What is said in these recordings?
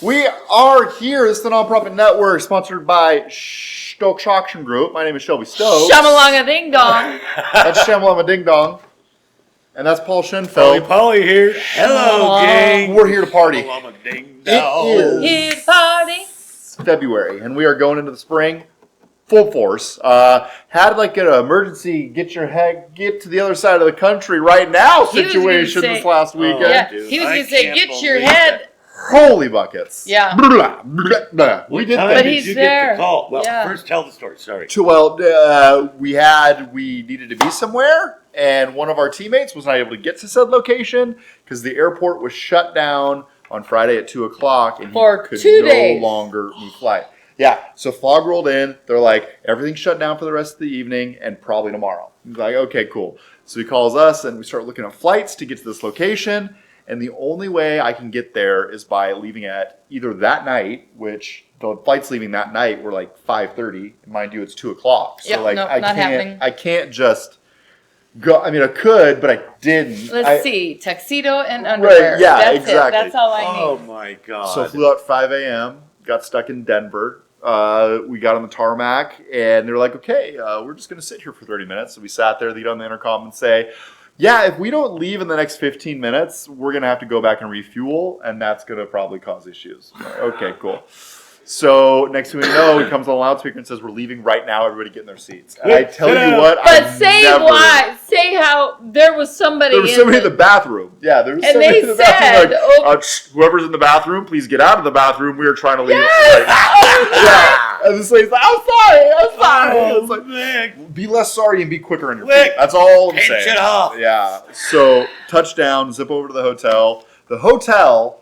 We are here. This is the Nonprofit Network, sponsored by Stokes Auction Group. My name is Shelby Stokes. Shamalonga ding dong. That's Shamalama Ding Dong. And that's Paul Schenfeld. Polly here. Hello, gang. We're here to party. Shamalama ding It dong. is Here to party. February, and we are going into the spring full force. Had like an emergency get to the other side of the country right now situation this last weekend. Yeah, dude, he was I going to say, can't get your believe head. Holy buckets. Yeah. Blah, blah, blah. We What did time that. But did he's you there. get the call? Well, Yeah. first tell the story. Sorry. We needed to be somewhere, and one of our teammates was not able to get to said location because the airport was shut down on Friday at 2:00, and For he could 2 no days. longer move flight. Yeah, so fog rolled in. They're like, everything's shut down for the rest of the evening and probably tomorrow. He's like, okay, cool. So he calls us, and we start looking at flights to get to this location. And the only way I can get there is by leaving at either that night, which the flights leaving that night were like 5:30. Mind you, it's 2:00. So Yep, like nope, I not happening. can't just go. I mean, I could, but I didn't. Let's see. Tuxedo and underwear. yeah, That's exactly. it. That's all I Oh need. my God. So flew out at 5 a.m. Got stuck in Denver. We got on the tarmac, and they were like, "Okay, we're just going to sit here for 30 minutes." So we sat there. They get on the intercom and say, "Yeah, if we don't leave in the next 15 minutes, we're going to have to go back and refuel, and that's going to probably cause issues." I'm like, okay, cool. So next thing we know, he comes on the loudspeaker and says, "We're leaving right now. Everybody get in their seats." And I tell you what, But I've say never- why. Say how there was somebody There was somebody in the bathroom. Yeah, there was And somebody they in the bathroom. said, Like, whoever's in the bathroom, please get out of the bathroom. We are trying to leave. Yes! Like, yeah. And this lady's like, "I'm sorry. I'm sorry." Oh, It's like, man. be less sorry and be quicker on your Quick. feet. That's all I'm Pinch saying. it off. Yeah. So touchdown, zip over to the hotel. The hotel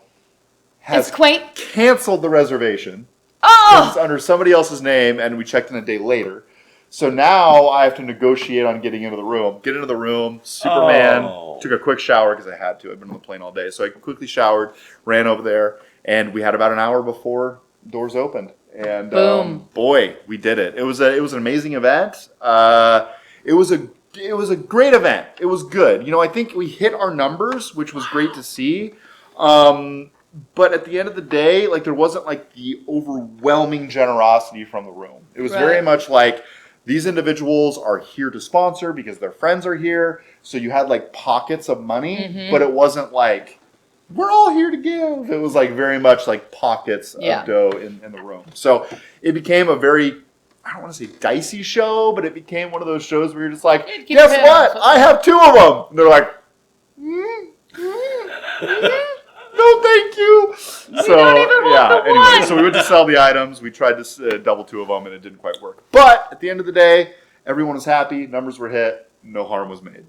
has It's quaint. canceled the reservation. It's Oh! under somebody else's name, and we checked in a day later. So now I have to negotiate on getting into the room. Get into the room. Superman. Oh. Took a quick shower because I had to. I've been on the plane all day. So I quickly showered, ran over there, and we had about an hour before doors opened. And Boom. boy, we did it. It was an amazing event. It was a great event. It was good. You know, I think we hit our numbers, which was great to see. But at the end of the day, like, there wasn't like the overwhelming generosity from the room. It was very Right. much like, these individuals are here to sponsor because their friends are here. So you had like pockets of money, but it wasn't like, we're all here to give. It was like very much like pockets Yeah. of dough in the room. So it became a very, I don't want to say dicey show, but it became one of those shows where you're just like, Keep guess your what? hands- I have 2 of them. And they're like, no, thank you. So, don't even want the anyway, one. so we went to sell the items. We tried to double 2 of them, and it didn't quite work. But at the end of the day, everyone was happy. Numbers were hit. No harm was made.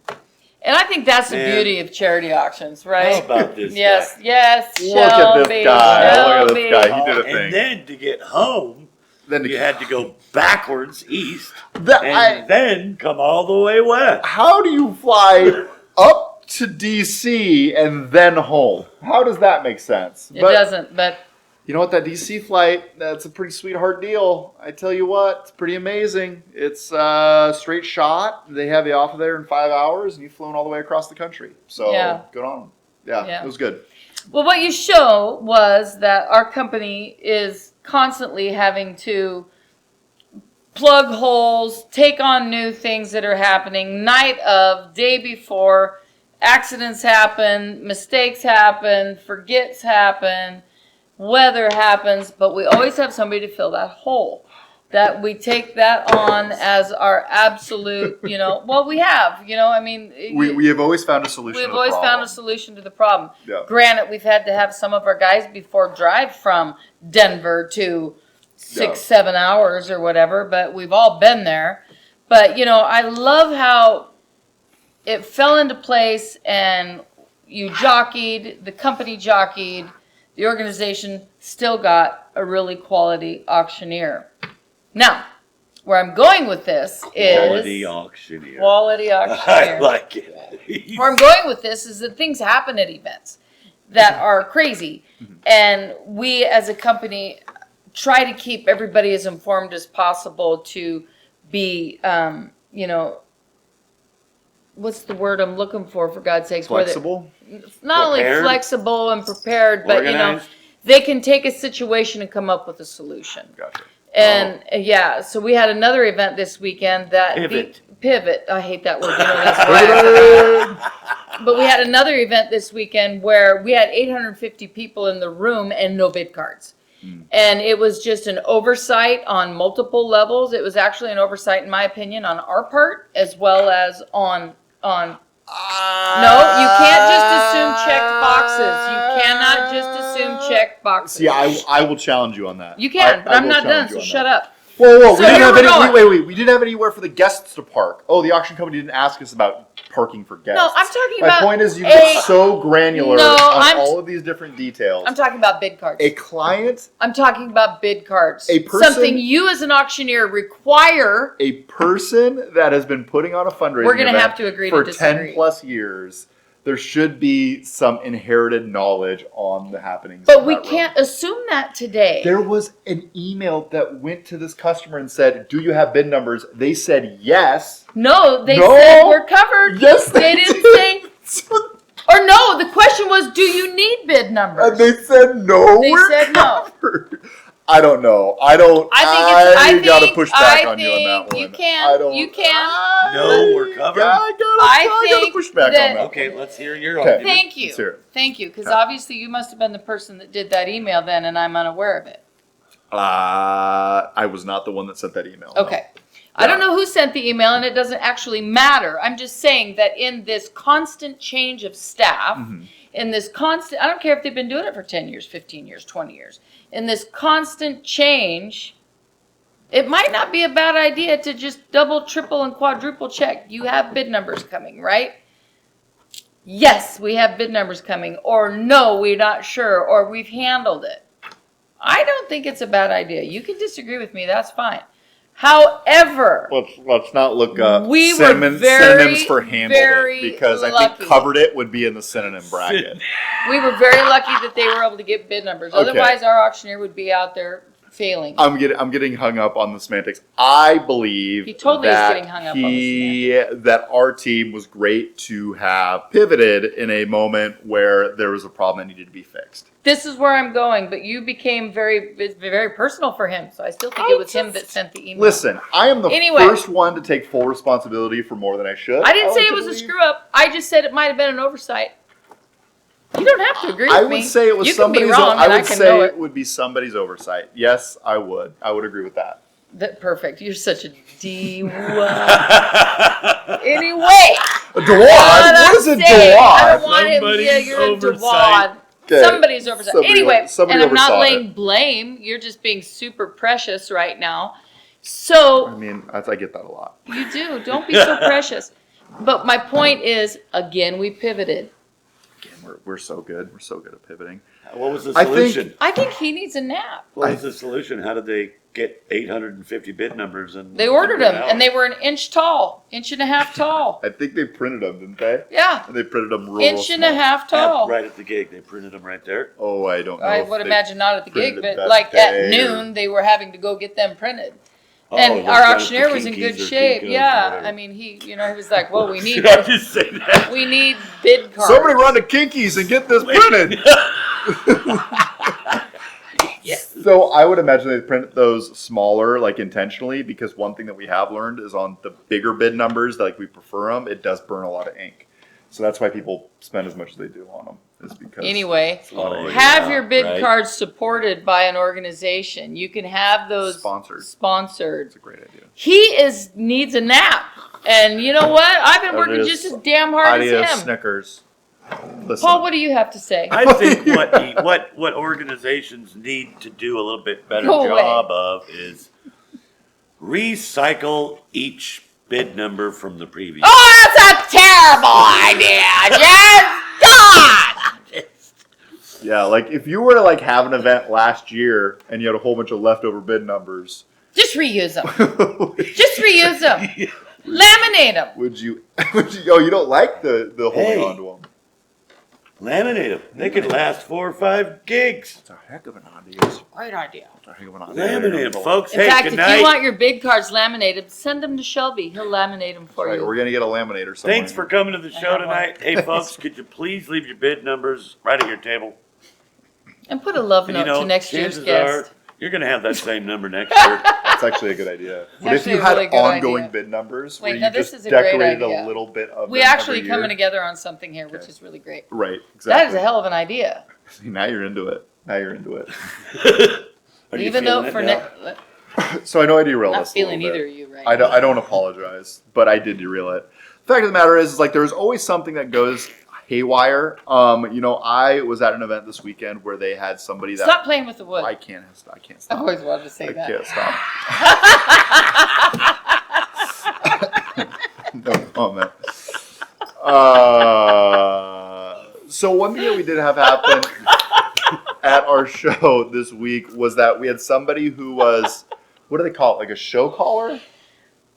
And I think that's the Man. beauty of charity auctions, right? How about this Yes, guy? yes, Look at Shelby, this guy. Look at Shelby. this guy. He did a thing. And then to get home, Then you had to go backwards east That- and then come all the way west. How do you fly up to DC and then home? How does that make sense? It doesn't, but You know what? That DC flight, that's a pretty sweetheart deal. I tell you what, it's pretty amazing. It's a straight shot. They have you off of there in 5 hours, and you've flown all the way across the country. So Yeah. good on them. Yeah, it was good. well, what you show was that our company is constantly having to plug holes, take on new things that are happening, night of, day before, accidents happen, mistakes happen, forgets happen, weather happens, but we always have somebody to fill that hole. That we take that on as our absolute, well, we have, I mean. We have always found a solution to We've the always problem. found a solution to the problem. Yeah. Granted, we've had to have some of our guys before drive from Denver to 6-7 hours or whatever, but we've all been there. But, I love how it fell into place and you jockeyed, the company jockeyed, the organization still got a really quality auctioneer. Now, where I'm going with this Quality is auctioneer. quality auctioneer. I like it. Where I'm going with this is that things happen at events that are crazy. And we as a company try to keep everybody as informed as possible to be, what's the word I'm looking for God's sakes? Flexible? Not only Prepared? flexible and prepared, but, Organized? they can take a situation and come up with a solution. Gotcha. And yeah, so we had another event this weekend that pivot. I hate that word. You know, that's why I said that. But we had another event this weekend where we had 850 people in the room and no bid cards. And it was just an oversight on multiple levels. It was actually an oversight, in my opinion, on our part as well as on. No, you can't just assume checked boxes. You cannot just assume checked boxes. See, I will challenge you on that. You can, but I'm not done, so shut up. Whoa, So we didn't here have we're any, going. wait, we didn't have anywhere for the guests to park. Oh, the auction company didn't ask us about parking for guests. No, I'm talking My about point is you get so granular No, on all of these different details. I'm talking about bid cards. A client, I'm talking about bid cards. A person- Something you as an auctioneer require. a person that has been putting on a fundraising We're gonna event have to agree to for disagree. 10 plus years, there should be some inherited knowledge on the happenings. But in we that room. can't assume that today. There was an email that went to this customer and said, "Do you have bid numbers?" They said yes. No, they No. said we're covered. Yes, they didn't say. Or no, the question was, do you need bid numbers? And they said no. They we're said no. covered. I don't know. I gotta push back on you on that one. You can. You can. No, we're covered. I gotta think push back that- on that. Okay, let's hear your Okay. argument. Thank you. Let's hear it. Thank you. Because Okay. obviously you must have been the person that did that email then, and I'm unaware of it. I was not the one that sent that email. no. Okay. I don't know who sent the email, and it doesn't actually matter. I'm just saying that in this constant change of staff, in this constant, I don't care if they've been doing it for 10 years, 15 years, 20 years, in this constant change, it might not be a bad idea to just double, triple, and quadruple check. You have bid numbers coming, right? Yes, we have bid numbers coming, or no, we're not sure, or we've handled it. I don't think it's a bad idea. You can disagree with me, that's fine. However, Let's not look up We were synonyms very, for handled very it, because I lucky. think covered it would be in the synonym bracket. we were very lucky that they were able to get bid numbers. Okay. Otherwise, our auctioneer would be out there failing. I'm getting hung up on the semantics. I believe He totally is that getting hung up on the that our team was great to have pivoted in a moment where there was a problem that needed to be fixed. This is where I'm going, but you became very, very personal for him. So I still think it was him that sent the email. Listen, I am the Anyway. first one to take full responsibility for more than I should. I didn't say like it to was a believe. screw up. I just said it might have been an oversight. You don't have to agree with I me. would say it was you can be somebody's. wrong, I and would I can say know it it. would be somebody's oversight. Yes, I would. I would agree with that. Perfect. You're such a D. Anyway. A Dawad? What is a I don't Dawad? want him. Yeah, Somebody's you're a oversight. Dawad. Okay. Somebody's oversight. Somebody- Anyway, somebody and I'm not oversaw laying blame. You're just being super precious right now. So I mean, I get that a lot. you do. Don't be so precious. But my point is, again, we pivoted. Again, we're so good. We're so good at pivoting. What was the I think- solution? I think he needs a nap. What was the solution? How did they get 850 bid numbers? And They ordered them, out? and they were an inch tall, inch and a half tall. I think they printed them, didn't they? Yeah, And they printed them real inch and a small. half Yeah, tall. right at the gig. They printed them right there. Oh, I don't know. I if would they imagine not at the gig, printed but that like day at noon, they were having to go get them printed. Oh, And those our guys, auctioneer the was in good Kinkies or shape. Kinkos or Yeah, whatever. I mean, he was like, "Well, we need Should I just say that? we need bid cards." Somebody run to Kinkies and get this printed. So I would imagine they print those smaller, like intentionally, because one thing that we have learned is on the bigger bid numbers, like we prefer them, it does burn a lot of ink. So that's why people spend as much as they do on them. Is because Anyway, Oh, have yeah, your bid right. cards supported by an organization. You can have those Sponsored. Sponsored. It's a great idea. He needs a nap, and you know what? I've been working Adios. just as damn hard Adios, as him. Snickers. Listen, Paul, what do you have to say? I think what organizations need to do a little bit better Go away. job of is recycle each bid number from the previous. Oh, that's a terrible idea. Just God. yeah, like if you were to like have an event last year and you had a whole bunch of leftover bid numbers, Just reuse them. Just reuse them. Laminate them. would you? Oh, you don't like the holding Hey. on to them? Laminate them. They could last 4 or 5 gigs. It's a heck of an idea. Great idea. It's a heck of an idea. Laminate them, folks. In Hey, fact, good if night. you want your bid cards laminated, send them to Shelby. He'll laminate them for Right, you. we're gonna get a laminator somewhere. Thanks for coming to the show have one. tonight. Hey, folks, could you please leave your bid numbers right at your table? And put a love And, note to next year's chances guest. are you're going to have that same number next year. That's actually a good idea. But if actually you a had really good ongoing idea. bid numbers Wait, where now you this just is a great decorated idea. a little bit of We them actually every coming year. together on something here, which is really great. Right, exactly. That is a hell of an idea. See, now you're into it. Now you're into it. Are you Even though feeling it for now? So I know I derailed not this a little feeling bit. either of you right I don't apologize, but I did derail it. The fact of the matter is like there's always something that goes haywire. I was at an event this weekend where they had somebody that Stop playing with the wood. I can't I stop. always wanted to say I that. can't stop. No comment. So one thing that we did have happen at our show this week was that we had somebody who was, what do they call it? Like a show caller?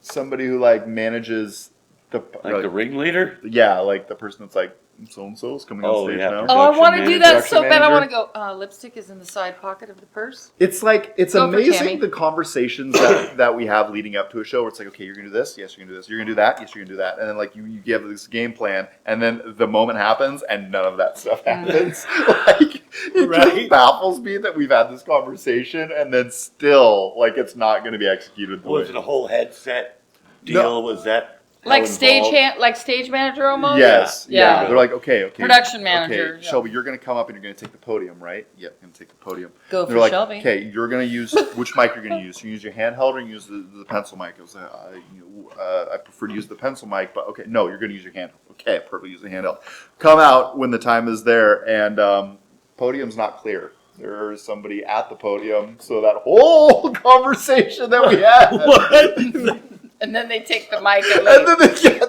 Somebody who like manages Like the ringleader? yeah, like the person that's like, so-and-so is coming on stage now. Oh, I want to do that Production so bad. I want manager. to go, lipstick is in the side pocket of the purse. It's like, it's Go for amazing Tammy. the conversations that we have leading up to a show where it's like, okay, you're going to do this. Yes, you're going to do this. You're going to do that. Yes, you're going to do that. And then like you give this game plan and then the moment happens and none of that stuff happens. Like it just baffles me that we've had this conversation and then still like it's not going to be executed the Was way. it a whole headset deal? No. Was that Like how stage involved? like stage manager almost? Yes. Yeah. They're like, okay. Production manager, Okay, yeah. Shelby, you're going to come up and you're going to take the podium, right? Yep, I'm going to take the podium. Go They're for like, Shelby. okay, you're going to use, which mic you're going to use? You use your handheld or you use the pencil mic? I was like, I prefer to use the pencil mic, but okay, no, you're going to use your handheld. Okay, perfect, use the handheld. Come out when the time is there and podium's not clear. There's somebody at the podium, so that whole conversation that we had. What? And then they take the mic and And leave. then they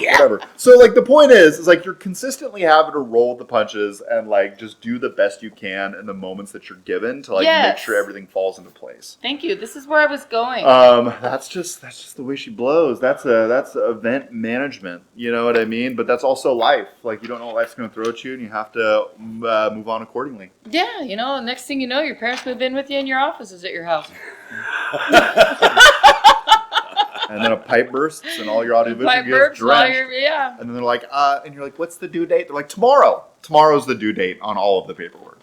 whatever. So like the point is like you're consistently having to roll with the punches and like just do the best you can in the moments that you're given to like make Yes. sure everything falls into place. Thank you. This is where I was going. That's just the way she blows. That's event management. You know what I mean? But that's also life. Like you don't know what life's going to throw at you, and you have to move on accordingly. Yeah, next thing you know, your parents move in with you and your office is at your house. And then a pipe bursts, and all your audiovisual Pipe gets burps, all drenched. yeah. And then they're like, and you're like, what's the due date? They're like, tomorrow. Tomorrow's the due date on all of the paperwork.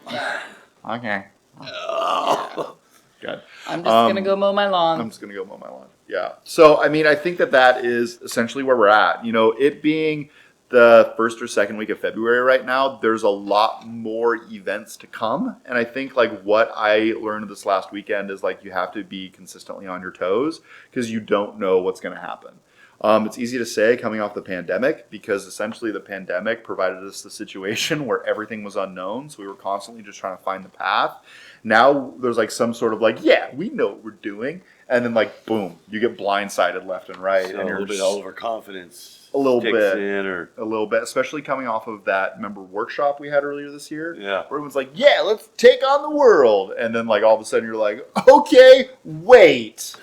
Okay. Good. I'm just going to go mow my lawn. I'm just going to go mow my lawn. Yeah. So, I mean, I think that is essentially where we're at. It being the first or second week of February right now, there's a lot more events to come. And I think like what I learned this last weekend is like you have to be consistently on your toes because you don't know what's going to happen. It's easy to say coming off the pandemic because essentially the pandemic provided us the situation where everything was unknown. So we were constantly just trying to find the path. Now there's like some sort of like, yeah, we know what we're doing. And then like, boom, you get blindsided left and right. So and a you're little bit just overconfidence. a little kicks bit. in or a little bit, especially coming off of that workshop we had earlier this year. Yeah. Where everyone's like, yeah, let's take on the world. And then like all of a sudden you're like, okay, wait.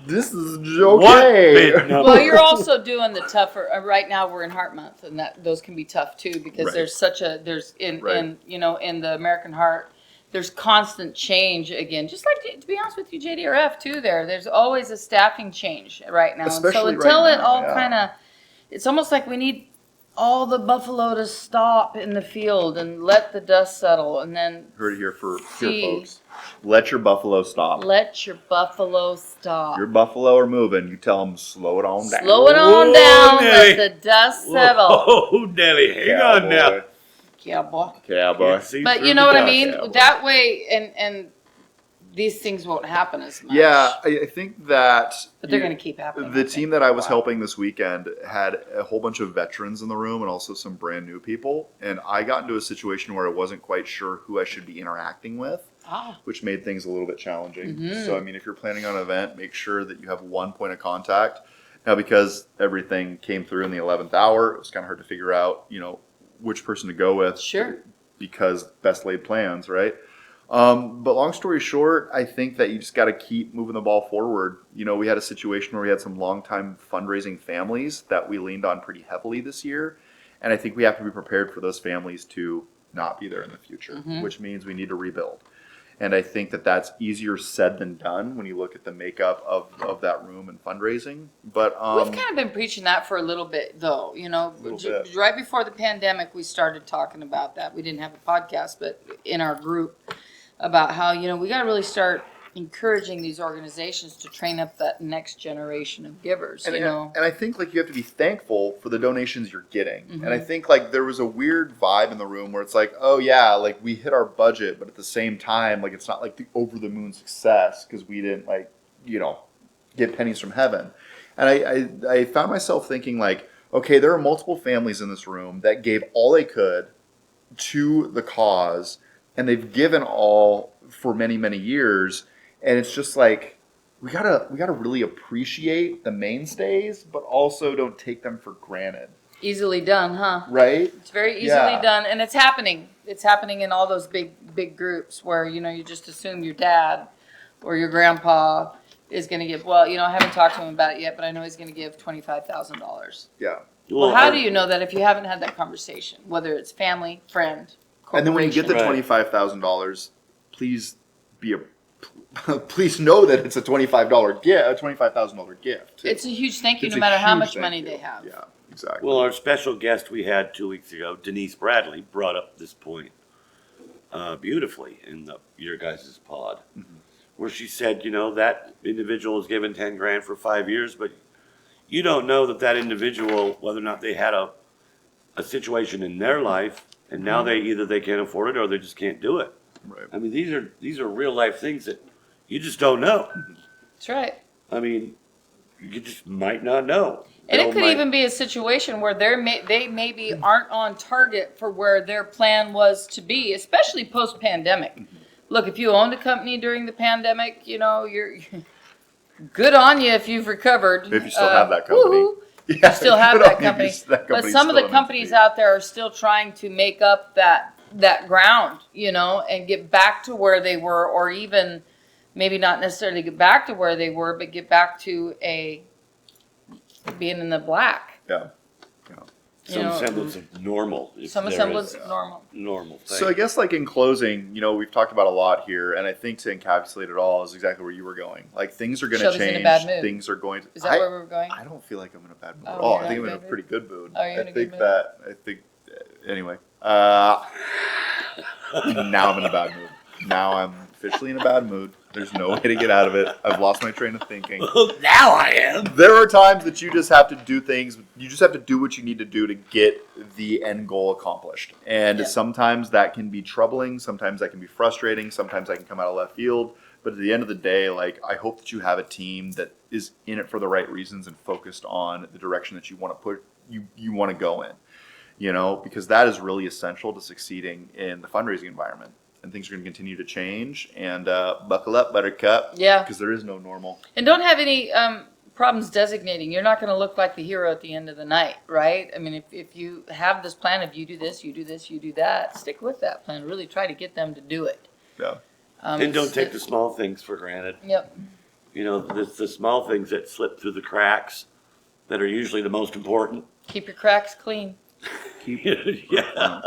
This is okay. What big number? Well, you're also doing the tougher. Right now, we're in Heart Month, and those can be tough too because Right. there's in the American Heart, there's constant change again. Just like to be honest with you, JDRF too. There's always a staffing change right now, and so Especially until right it now, all yeah. kind of, it's almost like we need all the buffalo to stop in the field and let the dust settle, and then Heard it here See. folks. Let your buffalo stop. let your buffalo stop. Your buffalo are moving. You tell them slow it on down. Slow it on Whoa, down. Nelly. Let the dust settle. Oh, Nelly, hang on now. Yeah, boy. Cowboy. Can't see But through you know the what I dust. mean? yeah, well. That way, and these things won't happen as much. Yeah, I think that But they're going to keep happening. the team that I was Wow. helping this weekend had a whole bunch of veterans in the room and also some brand new people. And I got into a situation where I wasn't quite sure who I should be interacting with, Ah, which made things a little bit challenging. Mhm. So, I mean, if you're planning on an event, make sure that you have one point of contact. Now, because everything came through in the 11th hour, it was kind of hard to figure out, which person to go with. Sure. Because best laid plans, right? But long story short, I think that you just got to keep moving the ball forward. We had a situation where we had some longtime fundraising families that we leaned on pretty heavily this year. And I think we have to be prepared for those families to not be there in the future, Mhm. which means we need to rebuild. And I think that that's easier said than done when you look at the makeup of that room and fundraising. But We've kind of been preaching that for a little bit, though. Little bit. Right before the pandemic, we started talking about that. We didn't have a podcast, but in our group about how, we got to really start encouraging these organizations to train up that next generation of givers, and I think like you have to be thankful for the donations you're getting. And I think like there was a weird vibe in the room where it's like, oh yeah, like we hit our budget, but at the same time, like it's not like the over the moon success because we didn't like, get pennies from heaven. And I found myself thinking like, okay, there are multiple families in this room that gave all they could to the cause, and they've given all for many, many years. And it's just like we gotta really appreciate the mainstays, but also don't take them for granted. Easily done, huh? Right? It's very easily done, and it's happening. It's happening in all those big groups where you just assume your dad or your grandpa is going to give. Well, I haven't talked to him about it yet, but I know he's going to give $25,000. Yeah. Well, how do you know that if you haven't had that conversation, whether it's family, friend, corporation? And then when you get the $25,000, please know that it's a $25 gift, a $25,000 gift. Too. It's a huge thank you, It's no a matter how huge much thank money you. they have. Yeah, exactly. Well, our special guest we had 2 weeks ago, Denise Bradley, brought up this point beautifully in your guys' pod, where she said, that individual is given 10 grand for 5 years, but you don't know that individual, whether or not they had a situation in their life, and now they can't afford it or they just can't do it. Right. I mean, these are real life things that you just don't know. That's right. I mean, you just might not know. And it could even be a situation where they maybe aren't on target for where their plan was to be, especially post-pandemic. Look, if you owned a company during the pandemic, you're good on you if you've recovered. If you still have that company. Woo-hoo. Yeah, You still have that company. But company's some of the still an companies entity. out there are still trying to make up that ground, and get back to where they were, or even maybe not necessarily get back to where they were, but get back to being in the black. Yeah. some semblance of normal. Some semblance of normal. Normal thing. So I guess like in closing, we've talked about a lot here, and I think to encapsulate it all is exactly where you were going. Like things are going to Show us in a change. bad mood. Things are going to. Is that where we're going? I don't feel like I'm in a bad mood Oh, at all. you're I think not I'm in a in a good pretty good mood. Oh, you're in a good mood? I think. Anyway, now I'm in a bad mood. Now I'm officially in a bad mood. There's no way to get out of it. I've lost my train of thinking. Now I am. There are times that you just have to do things. You just have to do what you need to do to get the end goal accomplished. And sometimes that can be troubling. Sometimes that can be frustrating. Sometimes that can come out of left field. But at the end of the day, like, I hope that you have a team that is in it for the right reasons and focused on the direction that you want to put, you want to go in, because that is really essential to succeeding in the fundraising environment. And things are going to continue to change. And buckle up, Buttercup. Yeah. Because there is no normal. And don't have any problems designating. You're not going to look like the hero at the end of the night, right? I mean, if you have this plan of you do this, you do this, you do that, stick with that plan. Really try to get them to do it. Yeah. And don't take the small things for granted. Yep. The small things that slip through the cracks that are usually the most important. Keep your cracks clean. Yeah.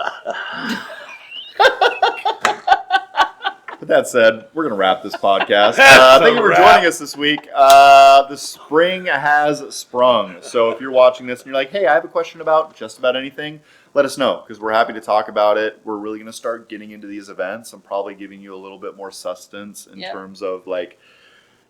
With that said, we're going to wrap this podcast. Thank you for joining us this week. The spring has sprung. So if you're watching this and you're like, hey, I have a question about just about anything, let us know because we're happy to talk about it. We're really going to start getting into these events. I'm probably giving you a little bit more sustenance in terms of like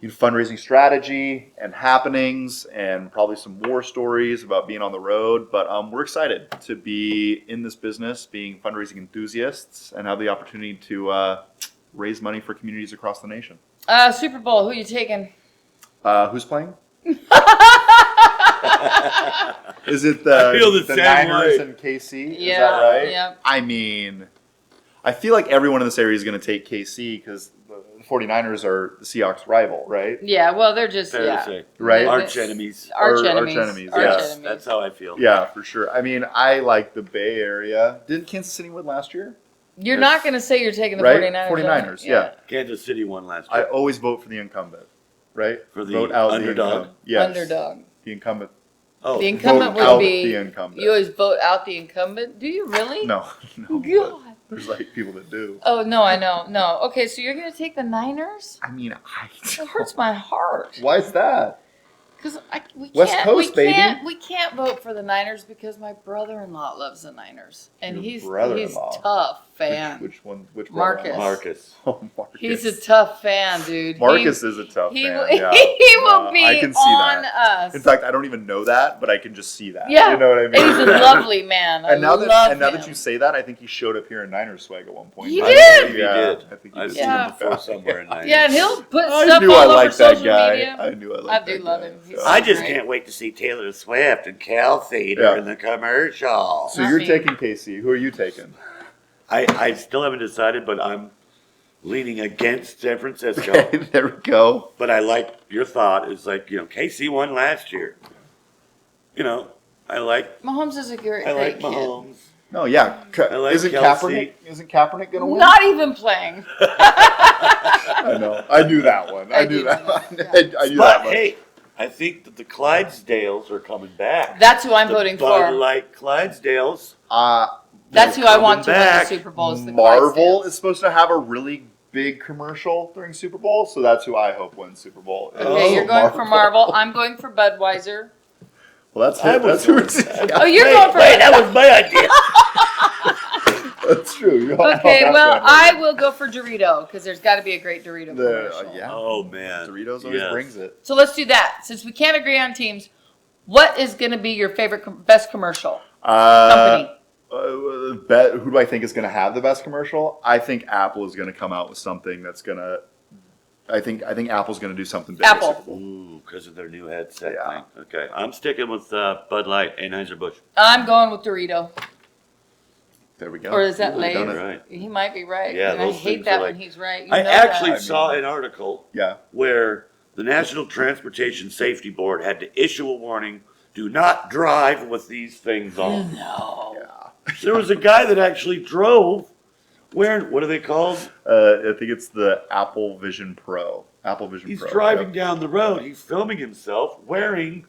fundraising strategy and happenings and probably some war stories about being on the road. But we're excited to be in this business, being fundraising enthusiasts, and have the opportunity to raise money for communities across the nation. Super Bowl, who you taking? Who's playing? Is it the Niners and KC? Yeah, Is that right? yeah. I mean, I feel like everyone in this area is going to take KC because the 49ers are the Seahawks' rival, right? Yeah, well, they're just, Fair to say. Right? Arch enemies. Arch enemies. Yes. That's how I feel. Yeah, for sure. I mean, I like the Bay Area. Didn't Kansas City win last year? You're not going to say you're taking the Right? 49ers. 49ers, yeah. Kansas City won last I year. always vote for the incumbent, right? For the vote out underdog? The incumbent. Yes. Underdog. The incumbent. Oh, The incumbent vote out would be, the incumbent. you always vote out the incumbent? Do you really? No. God. There's like people that do. Oh, no, I know. No. Okay, so you're going to take the Niners? I mean, It hurts my heart. Why is that? Because West Coast, baby. We can't vote for the Niners because my brother-in-law loves the Niners, and Your he's brother-in-law? tough fan. Which one? Which Marcus. Marcus. Oh, Marcus. He's a tough fan, dude. Marcus is a tough he fan. will, Yeah. he will No, be I can see on that. us. In fact, I don't even know that, but I can just see that. Yeah, You know what I mean? he's a lovely man. And now love that him. you say that, I think he showed up here in Niners swag at one point. He I did? believe he did. I think he I've did. seen Yeah. him before somewhere in Yeah, and he'll put I stuff knew all I over liked that social guy. media. I knew I liked I do that love guy. him. He's Yeah. I just great. can't wait to see Taylor Swift and Cal Cedar Yeah. in the commercial. So Not you're me. taking Casey. Who are you taking? I still haven't decided, but I'm leaning against San Francisco. Okay, there we go. But I like your thought. Is like, KC won last year. I like Mahomes is a great kid. Mahomes. No, yeah. I like isn't Kelsey. Kaepernick gonna win? Not even playing. I know. I knew that one. I knew that one. I knew that But one. hey, I think that the Clydesdales are coming back. That's who I'm the voting Bud for. Light Clydesdales. That's who I want to win the back. Super Bowl. Is the Marvel Clydesdales. is supposed to have a really big commercial during Super Bowl, so that's who I hope wins Super Bowl. Okay, Oh, you're going for Marvel. I'm going for Budweiser. Well, that's I it. was That's who going- it's. Oh, you're Wait, going for wait, that was my idea. That's true. You all Okay, have well, that. I will go for Dorito because there's got to be a great Dorito commercial. Yeah. Oh man, Doritos always Yes. brings it. So let's do that. Since we can't agree on teams, what is going to be your favorite, best commercial? Company. Who do I think is going to have the best commercial? I think Apple is going to come out with something that's going to. I think Apple's going to do something big. at Apple. Super Bowl. Ooh, because of their new headset Yeah. thing. Okay, I'm sticking with Bud Light, Anheuser-Busch. I'm going with Dorito. There we go. Or is that We've late? done it. Right. He might be right. Yeah, and I those hate things that are when like- he's right. You I know actually that. saw an article Yeah. where the National Transportation Safety Board had to issue a warning: do not drive with these things on. No. Yeah. There was a guy that actually drove wearing, what are they called? I think it's the Apple Vision Pro. Apple Vision He's Pro. driving Yep. down the road. He's filming himself wearing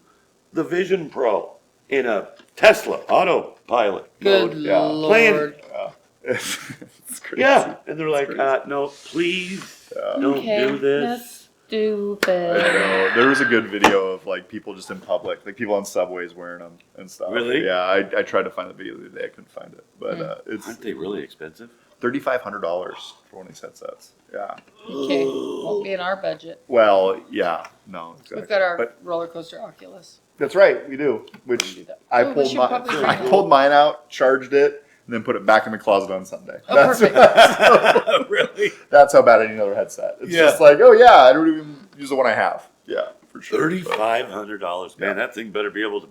the Vision Pro in a Tesla autopilot Good mode. Yeah. Lord. Yeah. It's crazy. Yeah, and they're like, crazy. no, please Yeah. don't Okay, do this. that's stupid. I know. There was a good video of like people just in public, like people on subways wearing them and stuff. Really? Yeah, I tried to find the video the other day. I couldn't find it, but it's Aren't they really expensive? $3,500 for one of these headsets. Yeah. Okay, won't be in our budget. Well, yeah, no, exactly. We've got our But roller coaster Oculus. that's right, we do. Which I Oh, we pulled should my, probably bring I it. pulled mine out, charged it, and then put it back in the closet on Sunday. Oh, That's, perfect. Really? that's how bad I need another headset. It's Yeah. just like, oh yeah, I don't even use the one I have. Yeah, for sure. $3,500, man. Yeah. That thing better be able to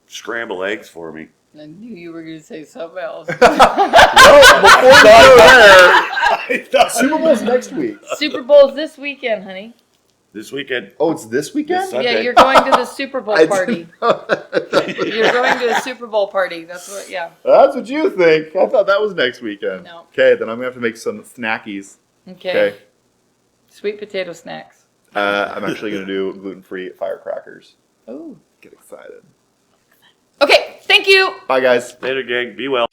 scramble eggs for me. I knew you were going to say something else. Well, before you go there, Super Bowl's next week. Super Bowl's this weekend, honey. This weekend, Oh, it's this weekend? This Sunday. Yeah, you're going to the Super Bowl I party. didn't know that. You're going to the Super Bowl party. That's what, yeah. That's what you think. I thought that was next weekend. No. Okay, then I'm gonna have to make some snackies. Okay. Okay. Sweet potato snacks. I'm actually gonna do gluten-free firecrackers. Ooh. Get excited. Okay, thank you. Bye, guys. later, gang. Be well.